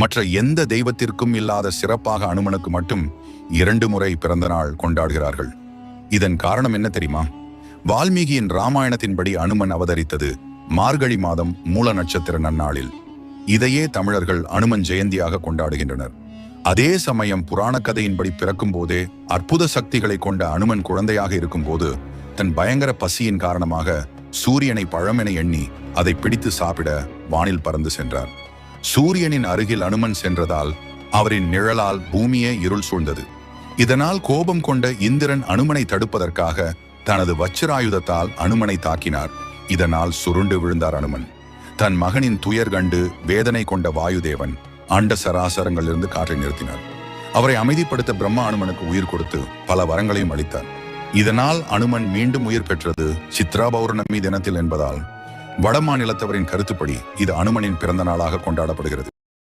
மற்ற எந்த தெய்வத்திற்கும் இல்லாத சிறப்பாக அனுமனுக்கு மட்டும் 2 முறை பிறந்த நாள் கொண்டாடுகிறார்கள். இதன் காரணம் என்ன தெரியுமா? வால்மீகியின் ராமாயணத்தின்படி அனுமன் அவதரித்தது மார்கழி மாதம் மூல நட்சத்திர நன்னாளில். இதையே தமிழர்கள் அனுமன் ஜெயந்தியாக கொண்டாடுகின்றனர். அதே சமயம் புராண கதையின்படி பிறக்கும் போதே அற்புத சக்திகளை கொண்ட அனுமன் குழந்தையாக இருக்கும் போது தன் பயங்கர பசியின் காரணமாக சூரியனை பழமென எண்ணி அதை பிடித்து சாப்பிட வானில் பறந்து சென்றார். சூரியனின் அருகில் அனுமன் சென்றதால் அவரின் நிழலால் பூமியே இருள் சூழ்ந்தது. இதனால் கோபம் கொண்ட இந்திரன் அனுமனை தடுப்பதற்காக தனது வச்சிராயுதத்தால் அனுமனை தாக்கினார். இதனால் சுருண்டு விழுந்தார் அனுமன். தன் மகனின் துயர் கண்டு வேதனை கொண்ட வாயுதேவன் அண்ட சராசரங்களிலிருந்து காற்றை நிறுத்தினார். அவரை அமைதிப்படுத்த பிரம்மா அனுமனுக்கு உயிர் கொடுத்து பல வரங்களையும் அளித்தார். இதனால் அனுமன் மீண்டும் உயிர் பெற்றது சித்ரா பௌர்ணமி தினத்தில் என்பதால் வடமாநிலத்தவரின் கருத்துப்படி இது அனுமனின் பிறந்த நாளாக கொண்டாடப்படுகிறது.